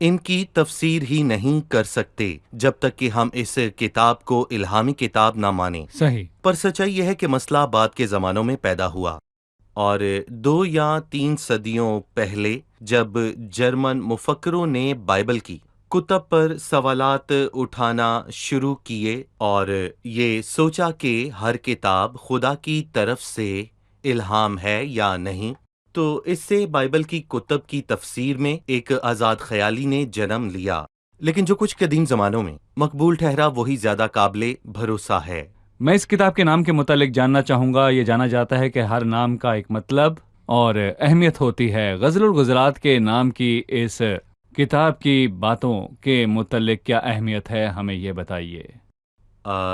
ان کی تفسیر ہی نہیں کر سکتے جب تک کہ ہم اس کتاب کو الہامی کتاب نہ مانیں۔ صحیح۔ پر سچائی یہ ہے کہ مسئلہ بعد کے زمانوں میں پیدا ہوا، اور 2 یا 3 صدیوں پہلے جب جرمن مفکروں نے بائبل کی کتب پر سوالات اٹھانا شروع کیے اور یہ سوچا کہ ہر کتاب خدا کی طرف سے الہام ہے یا نہیں، تو اس سے بائبل کی کتب کی تفسیر میں ایک آزاد خیالی نے جنم لیا، لیکن جو کچھ قدیم زمانوں میں مقبول ٹھہرا وہی زیادہ قابل بھروسہ ہے۔ میں اس کتاب کے نام کے متعلق جاننا چاہوں گا۔ یہ جانا جاتا ہے کہ ہر نام کا ایک مطلب اور اہمیت ہوتی ہے۔ غزل الغزلات کے نام کی اس کتاب کی باتوں کے متعلق کیا اہمیت ہے، ہمیں یہ بتائیے۔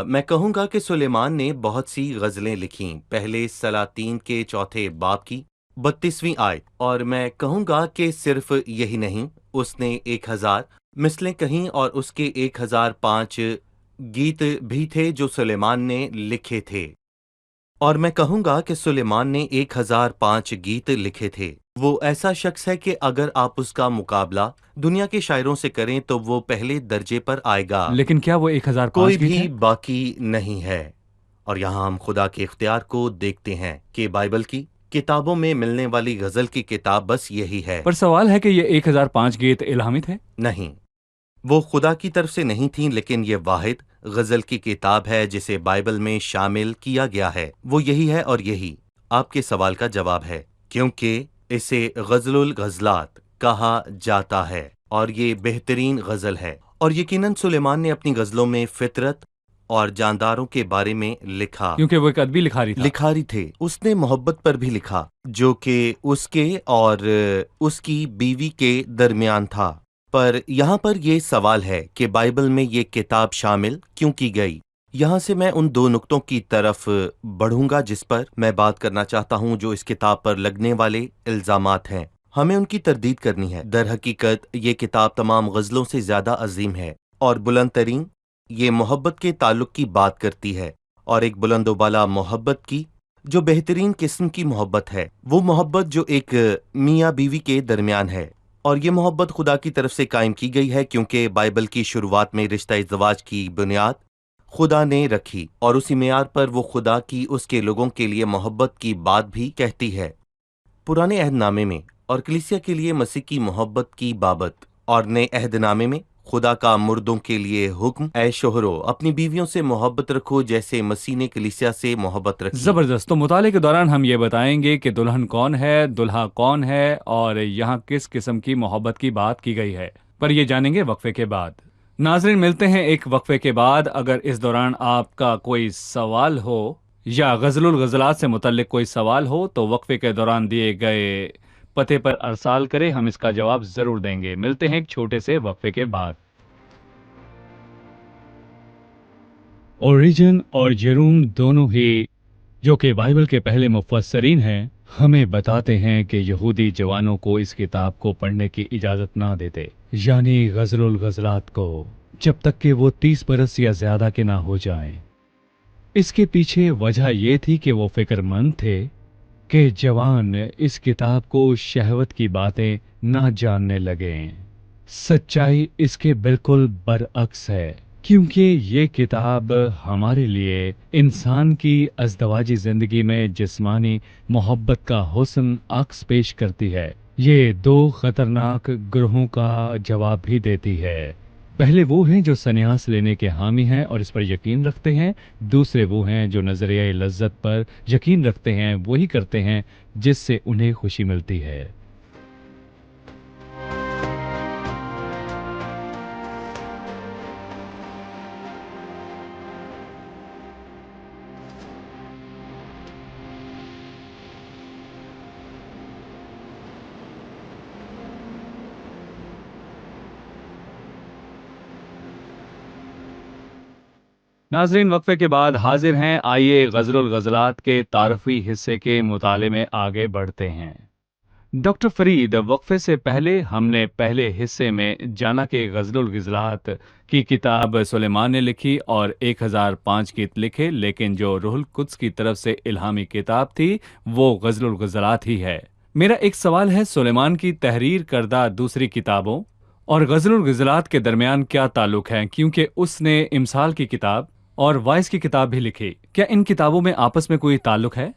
میں کہوں گا کہ سلیمان نے بہت سی غزلیں لکھیں، پہلے سلاطین کے 4 باب کی 32ویں آیت، اور میں کہوں گا کہ صرف یہی نہیں، اس نے 1000 مثلیں کہیں، اور اس کے 1005 گیت بھی تھے جو سلیمان نے لکھے تھے، اور میں کہوں گا کہ سلیمان نے 1005 گیت لکھے تھے۔ وہ ایسا شخص ہے کہ اگر آپ اس کا مقابلہ دنیا کے شاعروں سے کریں تو وہ پہلے درجے پر آئے گا، لیکن کیا وہ 1005 کوئی گیت بھی ہیں؟ باقی نہیں ہے۔ اور یہاں ہم خدا کے اختیار کو دیکھتے ہیں کہ بائبل کی کتابوں میں ملنے والی غزل کی کتاب بس یہی ہے۔ پر سوال ہے کہ یہ 1005 گیت الہامی تھے؟ نہیں، وہ خدا کی طرف سے نہیں تھیں، لیکن یہ واحد غزل کی کتاب ہے جسے بائبل میں شامل کیا گیا ہے، وہ یہی ہے، اور یہی آپ کے سوال کا جواب ہے، کیونکہ اسے غزل الغزلات کہا جاتا ہے، اور یہ بہترین غزل ہے۔ اور یقیناً سلیمان نے اپنی غزلوں میں فطرت اور جانداروں کے بارے میں لکھا، کیونکہ وہ ایک ادبی لکھاری تھا۔ لکھاری تھے۔ اس نے محبت پر بھی لکھا جو کہ اس کے اور اس کی بیوی کے درمیان تھا۔ پر یہاں پر یہ سوال ہے کہ بائبل میں یہ کتاب شامل کیوں کی گئی؟ یہاں سے میں ان 2 نقطوں کی طرف بڑھوں گا جس پر میں بات کرنا چاہتا ہوں، جو اس کتاب پر لگنے والے الزامات ہیں۔ ہمیں ان کی تردید کرنی ہے۔ در حقیقت یہ کتاب تمام غزلوں سے زیادہ عظیم ہے اور بلند ترین۔ یہ محبت کے تعلق کی بات کرتی ہے، اور ایک بلند و بالا محبت کی، جو بہترین قسم کی محبت ہے، وہ محبت جو ایک میاں بیوی کے درمیان ہے، اور یہ محبت خدا کی طرف سے قائم کی گئی ہے، کیونکہ بائبل کی شروعات میں رشتہ ازدواج کی بنیاد خدا نے رکھی، اور اسی معیار پر وہ خدا کی اس کے لوگوں کے لیے محبت کی بات بھی کہتی ہے۔ پرانے عہد نامے میں اور کلیسیا کے لیے مسیح کی محبت کی بابت، اور نئے عہد نامے میں خدا کا مردوں کے لیے حکم، اے شوہرو اپنی بیویوں سے محبت رکھو جیسے مسیح نے کلیسیا سے محبت رکھی۔ زبردست۔ تو مطالعے کے دوران ہم یہ بتائیں گے کہ دلہن کون ہے، دلہا کون ہے، اور یہاں کس قسم کی محبت کی بات کی گئی ہے، پر یہ جانیں گے وقفے کے بعد۔ ناظرین، ملتے ہیں ایک وقفے کے بعد۔ اگر اس دوران آپ کا کوئی سوال ہو یا غزل الغزلات سے متعلق کوئی سوال ہو تو وقفے کے دوران دیے گئے پتے پر ارسال کریں، ہم اس کا جواب ضرور دیں گے۔ ملتے ہیں ایک چھوٹے سے وقفے کے بعد۔ اوریجن اور جیروم دونوں ہی، جو کہ بائبل کے پہلے مفسرین ہیں، ہمیں بتاتے ہیں کہ یہودی جوانوں کو اس کتاب کو پڑھنے کی اجازت نہ دیتے، یعنی غزل الغزلات کو، جب تک کہ وہ 30 برس یا زیادہ کے نہ ہو جائیں۔ اس کے پیچھے وجہ یہ تھی کہ وہ فکر مند تھے کہ جوان اس کتاب کو شہوت کی باتیں نہ جاننے لگیں۔ سچائی اس کے بالکل برعکس ہے، کیونکہ یہ کتاب ہمارے لیے انسان کی ازدواجی زندگی میں جسمانی محبت کا حسن عکس پیش کرتی ہے۔ یہ 2 خطرناک گروہوں کا جواب بھی دیتی ہے۔ پہلے وہ ہیں جو سنیاس لینے کے حامی ہیں اور اس پر یقین رکھتے ہیں، دوسرے وہ ہیں جو نظریہ لذت پر یقین رکھتے ہیں، وہی کرتے ہیں جس سے انہیں خوشی ملتی ہے۔ ناظرین، وقفے کے بعد حاضر ہیں، آئیے غزل الغزلات کے تعارفی حصے کے مطالعے میں آگے بڑھتے ہیں۔ ڈاکٹر فرید، وقفے سے پہلے ہم نے پہلے حصے میں جانا کہ غزل الغزلات کی کتاب سلیمان نے لکھی اور 1005 گیت لکھے، لیکن جو روح القدس کی طرف سے الہامی کتاب تھی وہ غزل الغزلات ہی ہے۔ میرا ایک سوال ہے، سلیمان کی تحریر کردہ دوسری کتابوں اور غزل الغزلات کے درمیان کیا تعلق ہے؟ کیونکہ اس نے امثال کی کتاب اور وائس کی کتاب بھی لکھی. کیا ان کتابوں میں آپس میں کوئی تعلق ہے؟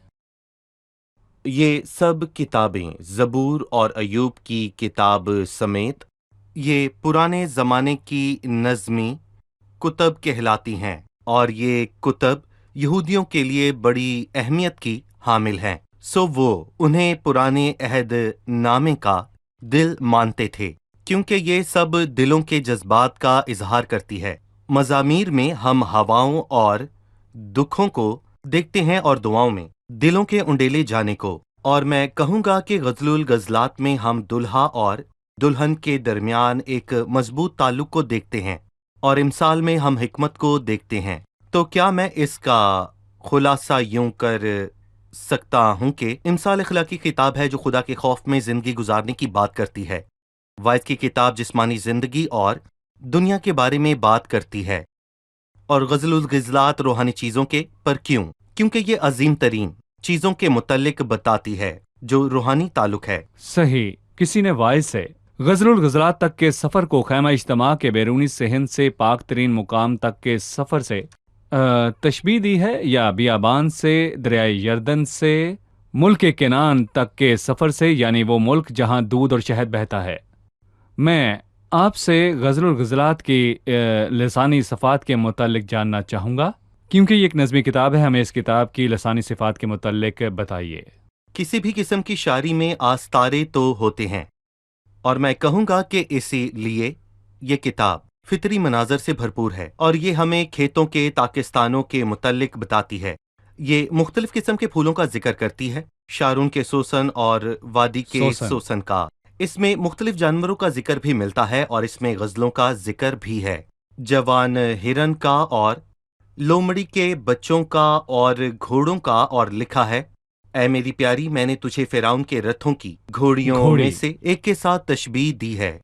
یہ سب کتابیں زبور اور ایوب کی کتاب سمیت یہ پرانے زمانے کی نظمی کتب کہلاتی ہیں، اور یہ کتب یہودیوں کے لیے بڑی اہمیت کی حامل ہیں، سو وہ انہیں پرانے عہد نامے کا دل مانتے تھے، کیونکہ یہ سب دلوں کے جذبات کا اظہار کرتی ہے۔ مزامیر میں ہم ہواؤں اور دکھوں کو دیکھتے ہیں اور دعاؤں میں دلوں کے انڈیلے جانے کو، اور میں کہوں گا کہ غزل الغزلات میں ہم دلہا اور دلہن کے درمیان ایک مضبوط تعلق کو دیکھتے ہیں، اور امثال میں ہم حکمت کو دیکھتے ہیں۔ تو کیا میں اس کا خلاصہ یوں کر سکتا ہوں کہ امثال اخلاقی کتاب ہے جو خدا کے خوف میں زندگی گزارنے کی بات کرتی ہے، وائز کی کتاب جسمانی زندگی اور دنیا کے بارے میں بات کرتی ہے، اور غزل الغزلات روحانی چیزوں کے پر کیونکہ یہ عظیم ترین چیزوں کے متعلق بتاتی ہے جو روحانی تعلق ہے۔ صحیح، کسی نے وائس سے غزل الغزلات تک کے سفر کو خیمہ اجتماع کے بیرونی صحن سے پاک ترین مقام تک کے سفر سے تشبیہ دی ہے، یا بیابان سے دریائے یردن سے ملک کنعان تک کے سفر سے، یعنی وہ ملک جہاں دودھ اور شہد بہتا ہے۔ میں آپ سے غزل الغزلات کی لسانی صفات کے متعلق جاننا چاہوں گا، کیونکہ یہ ایک نظمی کتاب ہے۔ ہمیں اس کتاب کی لسانی صفات کے متعلق بتائیے۔ کسی بھی قسم کی شاعری میں آستارے تو ہوتے ہیں، اور میں کہوں گا کہ اسی لیے یہ کتاب فطری مناظر سے بھرپور ہے، اور یہ ہمیں کھیتوں کے پاکستانوں کے متعلق بتاتی ہے۔ یہ مختلف قسم کے پھولوں کا ذکر کرتی ہے، شارون کے سوسن اور وادی کے سوسن کا۔ اس میں مختلف جانوروں کا ذکر بھی ملتا ہے، اور اس میں غزلوں کا ذکر بھی ہے، جوان ہرن کا اور لومڑی کے بچوں کا اور گھوڑوں کا، اور لکھا ہے، اے میری پیاری، میں نے تجھے فرعون کے رتھوں کی گھوڑیوں میں سے ایک کے ساتھ تشبیہ دی ہے،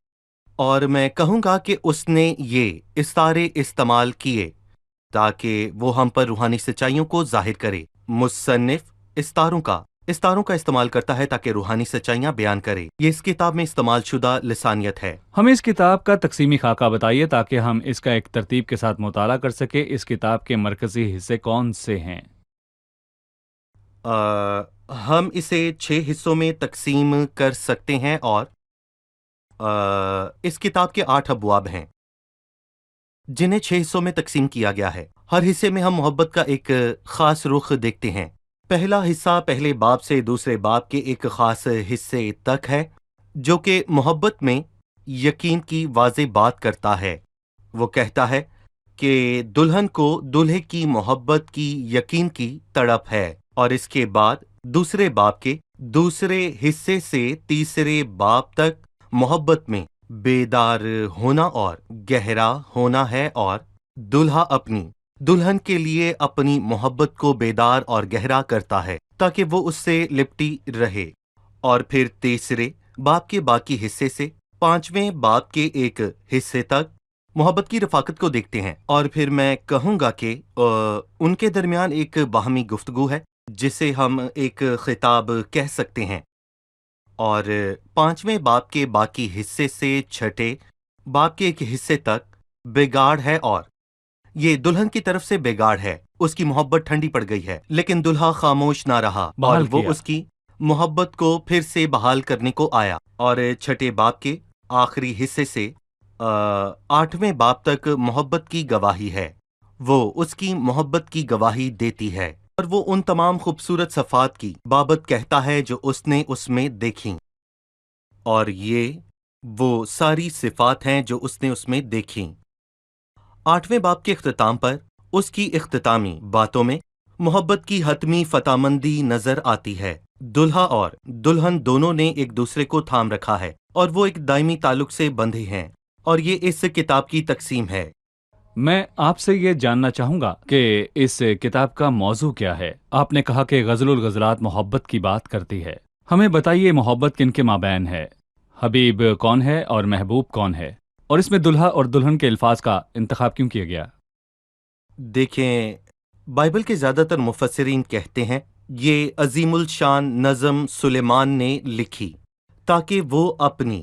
اور میں کہوں گا کہ اس نے یہ استارے استعمال کیے تاکہ وہ ہم پر روحانی سچائیوں کو ظاہر کرے۔ مصنف استاروں کا استعمال کرتا ہے تاکہ روحانی سچائیاں بیان کرے۔ یہ اس کتاب میں استعمال شدہ لسانیت ہے۔ ہمیں اس کتاب کا تقسیمی خاکہ بتائیے تاکہ ہم اس کا ایک ترتیب کے ساتھ مطالعہ کر سکیں۔ اس کتاب کے مرکزی حصے کون سے ہیں؟ ہم اسے 6 حصوں میں تقسیم کر سکتے ہیں، اور اس کتاب کے 8 ابواب ہیں جنہیں 6 حصوں میں تقسیم کیا گیا ہے۔ ہر حصے میں ہم محبت کا ایک خاص رخ دیکھتے ہیں۔ پہلا حصہ پہلے باب سے دوسرے باب کے ایک خاص حصے تک ہے، جو کہ محبت میں یقین کی واضح بات کرتا ہے۔ وہ کہتا ہے کہ دلہن کو دولہے کی محبت کی یقین کی تڑپ ہے، اور اس کے بعد دوسرے باب کے دوسرے حصے سے تیسرے باب تک محبت میں بیدار ہونا اور گہرا ہونا ہے، اور دلہا اپنی دلہن کے لیے اپنی محبت کو بیدار اور گہرا کرتا ہے تاکہ وہ اس سے لپٹی رہے۔ اور پھر تیسرے باب کے باقی حصے سے 5ویں باب کے ایک حصے تک محبت کی رفاقت کو دیکھتے ہیں، اور پھر میں کہوں گا کہ ان کے درمیان ایک باہمی گفتگو ہے جسے ہم ایک خطاب کہہ سکتے ہیں۔ اور 5ویں باب کے باقی حصے سے 6 باب کے ایک حصے تک بگاڑ ہے، اور یہ دلہن کی طرف سے بگاڑ ہے۔ اس کی محبت ٹھنڈی پڑ گئی ہے، لیکن دلہا خاموش نہ رہا، اور وہ اس کی محبت کو پھر سے بحال کرنے کو آیا۔ اور 6 باب کے آخری حصے سے 8ویں باب تک محبت کی گواہی ہے۔ وہ اس کی محبت کی گواہی دیتی ہے، اور وہ ان تمام خوبصورت صفات کی بابت کہتا ہے جو اس نے اس میں دیکھیں، اور یہ وہ ساری صفات ہیں جو اس نے اس میں دیکھیں۔ 8ویں باب کے اختتام پر اس کی اختتامی باتوں میں محبت کی حتمی فتح مندی نظر آتی ہے۔ دلہا اور دلہن دونوں نے ایک دوسرے کو تھام رکھا ہے، اور وہ ایک دائمی تعلق سے بندھے ہیں، اور یہ اس کتاب کی تقسیم ہے۔ میں آپ سے یہ جاننا چاہوں گا کہ اس کتاب کا موضوع کیا ہے۔ آپ نے کہا کہ غزل الغزلات محبت کی بات کرتی ہے۔ ہمیں بتائیے محبت کن کے مابین ہے؟ حبیب کون ہے اور محبوب کون ہے؟ اور اس میں دلہا اور دلہن کے الفاظ کا انتخاب کیوں کیا گیا؟ دیکھیں، بائبل کے زیادہ تر مفسرین کہتے ہیں یہ عظیم الشان نظم سلیمان نے لکھی تاکہ وہ اپنی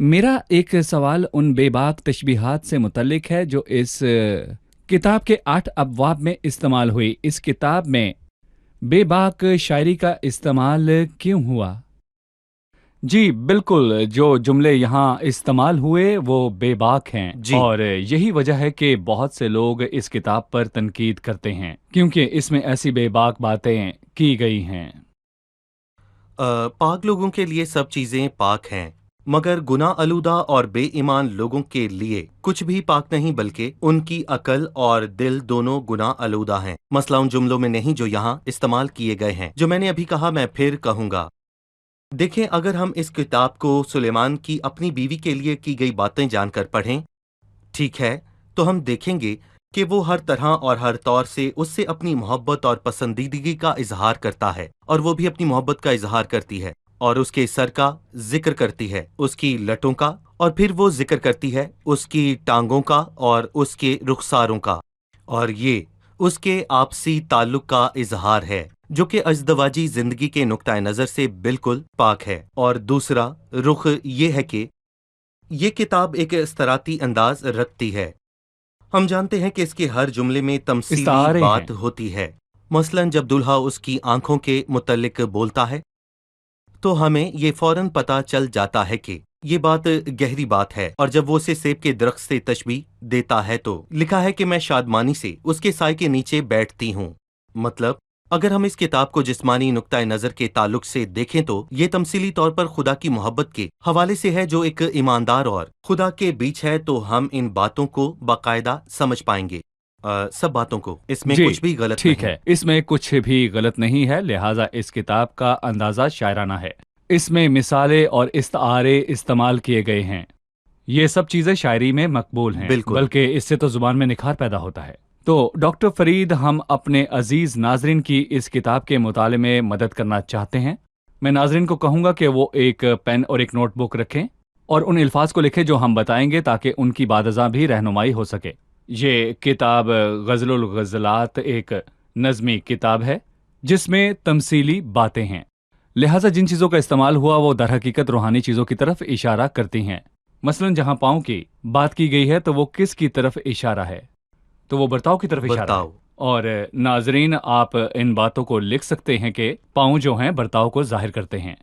میرا ایک سوال ان بے باک تشبیہات سے متعلق ہے جو اس کتاب کے 8 ابواب میں استعمال ہوئی. اس کتاب میں بے باک شاعری کا استعمال کیوں ہوا؟ جی بالکل، جو جملے یہاں استعمال ہوئے وہ بے باک ہیں، جی اور یہی وجہ ہے کہ بہت سے لوگ اس کتاب پر تنقید کرتے ہیں کیونکہ اس میں ایسی بے باک باتیں کی گئی ہیں. پاک لوگوں کے لیے سب چیزیں پاک ہیں، مگر گناہ آلودہ اور بے ایمان لوگوں کے لیے کچھ بھی پاک نہیں، بلکہ ان کی عقل اور دل دونوں گناہ آلودہ ہیں. مسئلہ ان جملوں میں نہیں جو یہاں استعمال کیے گئے ہیں. جو میں نے ابھی کہا میں پھر کہوں گا. دیکھیں، اگر ہم اس کتاب کو سلیمان کی اپنی بیوی کے لیے کی گئی باتیں جان کر پڑھیں، ٹھیک ہے، تو ہم دیکھیں گے کہ وہ ہر طرح اور ہر طور سے اس سے اپنی محبت اور پسندیدگی کا اظہار کرتا ہے، اور وہ بھی اپنی محبت کا اظہار کرتی ہے، اور اس کے سر کا ذکر کرتی ہے، اس کی لٹوں کا، اور پھر وہ ذکر کرتی ہے اس کی ٹانگوں کا اور اس کے رخساروں کا، اور یہ اس کے آپسی تعلق کا اظہار ہے جو کہ ازدواجی زندگی کے نقطۂ نظر سے بالکل پاک ہے. اور دوسرا رخ یہ ہے کہ یہ کتاب ایک استعاراتی انداز رکھتی ہے. ہم جانتے ہیں کہ اس کے ہر جملے میں تمثیلی استعارے بات ہیں. ہوتی ہے. مثلاً جب دلہا اس کی آنکھوں کے متعلق بولتا ہے تو ہمیں یہ فوراً پتہ چل جاتا ہے کہ یہ بات گہری بات ہے، اور جب وہ اسے سیب کے درخت سے تشبیہ دیتا ہے تو لکھا ہے کہ میں شادمانی سے اس کے سائے کے نیچے بیٹھتی ہوں. مطلب اگر ہم اس کتاب کو جسمانی نقطۂ نظر کے تعلق سے دیکھیں تو یہ تمثیلی طور پر خدا کی محبت کے حوالے سے ہے جو ایک ایماندار اور خدا کے بیچ ہے، تو ہم ان باتوں کو باقاعدہ سمجھ پائیں گے. سب باتوں کو، اس میں جی کچھ بھی غلط ٹھیک نہیں. ہے، اس میں کچھ بھی غلط نہیں ہے، لہٰذا اس کتاب کا اندازہ شاعرانہ ہے. اس میں مثالیں اور استعارے استعمال کیے گئے ہیں. یہ سب چیزیں شاعری میں مقبول ہیں، بالکل. بلکہ اس سے تو زبان میں نکھار پیدا ہوتا ہے. تو ڈاکٹر فرید، ہم اپنے عزیز ناظرین کی اس کتاب کے مطالعے میں مدد کرنا چاہتے ہیں. میں ناظرین کو کہوں گا کہ وہ ایک پین اور ایک نوٹ بک رکھیں اور ان الفاظ کو لکھیں جو ہم بتائیں گے تاکہ ان کی بعد ازاں بھی رہنمائی ہو سکے. یہ کتاب غزل الغزلات ایک نظمی کتاب ہے جس میں تمثیلی باتیں ہیں، لہٰذا جن چیزوں کا استعمال ہوا وہ در حقیقت روحانی چیزوں کی طرف اشارہ کرتی ہیں. مثلا جہاں پاؤں کی بات کی گئی ہے تو وہ کس کی طرف اشارہ ہے؟ تو وہ برتاؤ کی طرف اشارہ ہے. برتاؤ. اور ناظرین، آپ ان باتوں کو لکھ سکتے ہیں کہ پاؤں جو ہیں برتاؤ کو ظاہر کرتے ہیں.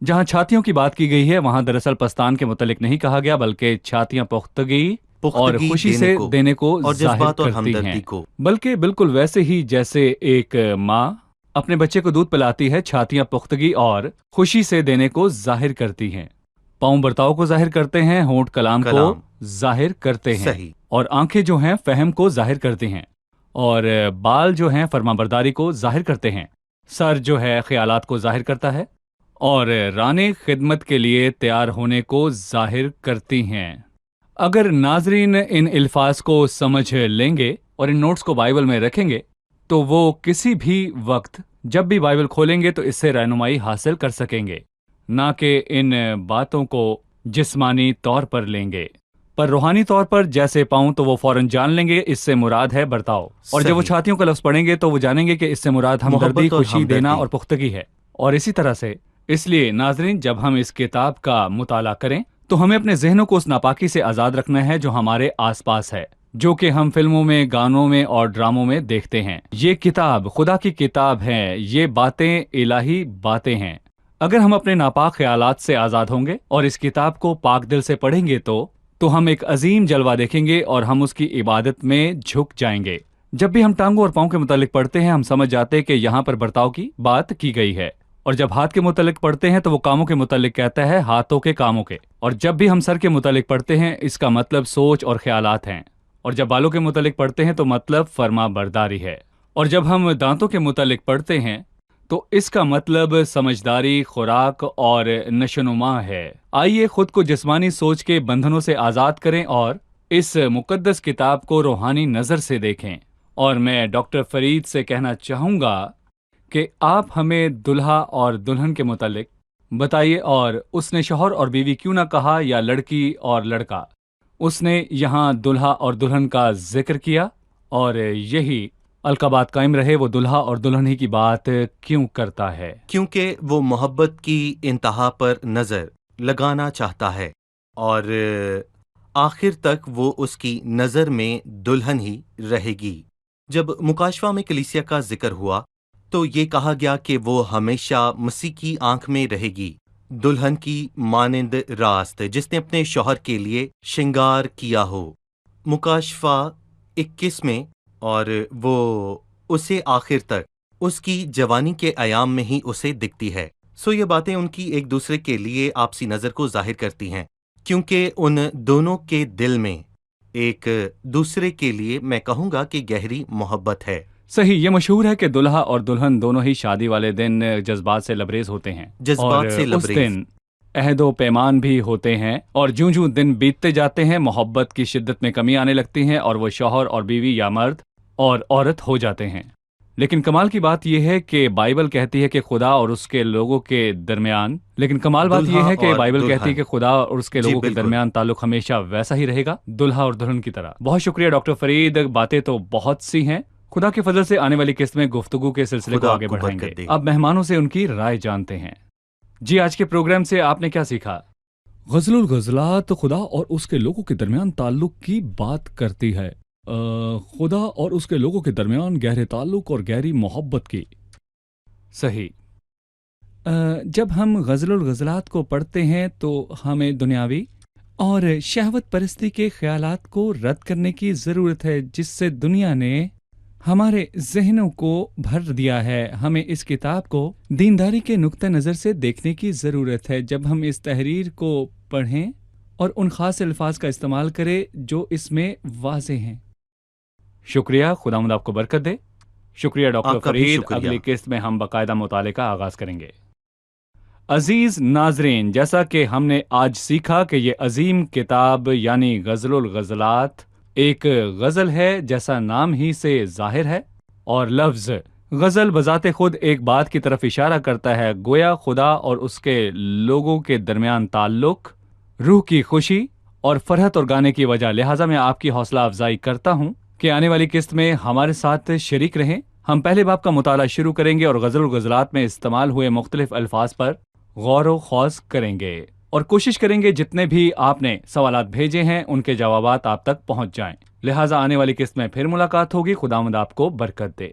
جہاں چھاتیوں کی بات کی گئی ہے وہاں دراصل پستان کے متعلق نہیں کہا گیا، بلکہ چھاتیاں پختگی اور خوشی سے دینے کو اور ظاہر جذبات اور کرتی ہیں، ہمدردی کو. بلکہ بالکل ویسے ہی جیسے ایک ماں اپنے بچے کو دودھ پلاتی ہے، چھاتیاں پختگی اور خوشی سے دینے کو ظاہر کرتی ہیں. پاؤں برتاؤ کو ظاہر کرتے ہیں، ہونٹ کلام کو ظاہر کرتے ہیں، صحیح. اور آنکھیں جو ہیں فہم کو ظاہر کرتی ہیں، اور بال جو ہیں فرمانبرداری کو ظاہر کرتے ہیں، سر جو ہے خیالات کو ظاہر کرتا ہے، اور رانے خدمت کے لیے تیار ہونے کو ظاہر کرتی ہیں. اگر ناظرین ان الفاظ کو سمجھ لیں گے اور ان نوٹس کو بائبل میں رکھیں گے تو وہ کسی بھی وقت جب بھی بائبل کھولیں گے تو اس سے رہنمائی حاصل کر سکیں گے، نہ کہ ان باتوں کو جسمانی طور پر لیں گے، پر روحانی طور پر جیسے پاؤں تو وہ فوراً جان لیں گے اس سے مراد ہے برتاؤ، اور جب وہ چھاتیوں کا لفظ پڑھیں گے تو وہ جانیں گے کہ اس سے مراد ہمدردی، خوشی دینا اور پختگی ہے. اور اسی طرح سے اس لیے ناظرین، جب ہم اس کتاب کا مطالعہ کریں تو ہمیں اپنے ذہنوں کو اس ناپاکی سے آزاد رکھنا ہے جو ہمارے آس پاس ہے، جو کہ ہم فلموں میں، گانوں میں اور ڈراموں میں دیکھتے ہیں. یہ کتاب خدا کی کتاب ہے، یہ باتیں الہی باتیں ہیں. اگر ہم اپنے ناپاک خیالات سے آزاد ہوں گے اور اس کتاب کو پاک دل سے پڑھیں گے تو ہم ایک عظیم جلوہ دیکھیں گے اور ہم اس کی عبادت میں جھک جائیں گے. جب بھی ہم ٹانگوں اور پاؤں کے متعلق پڑھتے ہیں ہم سمجھ جاتے ہیں کہ یہاں پر برتاؤ کی بات کی گئی ہے، اور جب ہاتھ کے متعلق پڑھتے ہیں تو وہ کاموں کے متعلق کہتا ہے، ہاتھوں کے کاموں کے. اور جب بھی ہم سر کے متعلق پڑھتے ہیں اس کا مطلب سوچ اور خیالات ہیں، اور جب بالوں کے متعلق پڑھتے ہیں تو مطلب فرما برداری ہے، اور جب ہم دانتوں کے متعلق پڑھتے ہیں تو اس کا مطلب سمجھداری، خوراک اور نشوونما ہے. آئیے خود کو جسمانی سوچ کے بندھنوں سے آزاد کریں اور اس مقدس کتاب کو روحانی نظر سے دیکھیں. اور میں ڈاکٹر فرید سے کہنا چاہوں گا کہ آپ ہمیں دلہا اور دلہن کے متعلق بتائیے، اور اس نے شوہر اور بیوی کیوں نہ کہا یا لڑکی اور لڑکا؟ اس نے یہاں دلہا اور دلہن کا ذکر کیا، اور یہی القابات قائم رہے، وہ دلہا اور دلہن ہی کی بات کیوں کرتا ہے؟ کیونکہ وہ محبت کی انتہا پر نظر لگانا چاہتا ہے. اور آخر تک وہ اس کی نظر میں دلہن ہی رہے گی۔ جب مکاشفہ میں کلیسیا کا ذکر ہوا تو یہ کہا گیا کہ وہ ہمیشہ مسیح کی آنکھ میں رہے گی، دلہن کی مانند راست جس نے اپنے شوہر کے لیے شنگار کیا ہو۔ مکاشفہ 21 میں، اور وہ اسے آخر تک اس کی جوانی کے ایام میں ہی اسے دکھتی ہے۔ یہ باتیں ان کی ایک دوسرے کے لیے آپسی نظر کو ظاہر کرتی ہیں، کیونکہ ان دونوں کے دل میں ایک دوسرے کے لیے میں کہوں گا کہ گہری محبت ہے۔ صحیح، یہ مشہور ہے کہ دلہا اور دلہن دونوں ہی شادی والے دن جذبات سے لبریز ہوتے ہیں، جذبات سے اور اس لبریز۔ دن عہد و پیمان بھی ہوتے ہیں، اور جوں جوں دن بیتتے جاتے ہیں محبت کی شدت میں کمی آنے لگتی ہے، اور وہ شوہر اور بیوی یا مرد اور عورت ہو جاتے ہیں۔ لیکن کمال کی بات یہ ہے کہ بائبل کہتی ہے کہ خدا اور اس کے لوگوں کے درمیان خدا اور اس کے لوگوں کے درمیان تعلق ہمیشہ ویسا ہی رہے گا، دلہا اور دلہن کی طرح۔ بہت شکریہ ڈاکٹر فرید، باتیں تو بہت سی ہیں۔ خدا کے فضل سے آنے والی قسط میں گفتگو کے سلسلے کو آگے بڑھائیں گے۔ اب مہمانوں سے ان کی رائے جانتے ہیں۔ جی، آج کے پروگرام سے آپ نے کیا سیکھا؟ غزل الغزلات خدا اور اس کے لوگوں کے درمیان تعلق کی بات کرتی ہے، خدا اور اس کے لوگوں کے درمیان گہرے تعلق اور گہری محبت کی۔ صحیح۔ جب ہم غزل الغزلات کو پڑھتے ہیں تو ہمیں دنیاوی اور شہوت پرستی کے خیالات کو رد کرنے کی ضرورت ہے جس سے دنیا نے ہمارے ذہنوں کو بھر دیا ہے۔ ہمیں اس کتاب کو دینداری کے نقطہ نظر سے دیکھنے کی ضرورت ہے۔ جب ہم اس تحریر کو پڑھیں اور ان خاص الفاظ کا استعمال کریں جو اس میں واضح ہیں۔ شکریہ، خداوند آپ کو برکت دے۔ شکریہ ڈاکٹر فرید۔ اگلی قسط میں ہم باقاعدہ مطالعے کا آغاز کریں گے۔ عزیز ناظرین، جیسا کہ ہم نے آج سیکھا کہ یہ عظیم کتاب یعنی غزل الغزلات ایک غزل ہے جیسا نام ہی سے ظاہر ہے، اور لفظ غزل بذات خود ایک بات کی طرف اشارہ کرتا ہے، گویا خدا اور اس کے لوگوں کے درمیان تعلق روح کی خوشی اور فرحت اور گانے کی وجہ۔ لہٰذا میں آپ کی حوصلہ افزائی کرتا ہوں کہ آنے والی قسط میں ہمارے ساتھ شریک رہیں۔ ہم پہلے باب کا مطالعہ شروع کریں گے اور غزل الغزلات میں استعمال ہوئے مختلف الفاظ پر غور و خوض کریں گے، اور کوشش کریں گے جتنے بھی آپ نے سوالات بھیجے ہیں ان کے جوابات آپ تک پہنچ جائیں۔ لہٰذا آنے والی قسط میں پھر ملاقات ہوگی۔ خداوند آپ کو برکت دے۔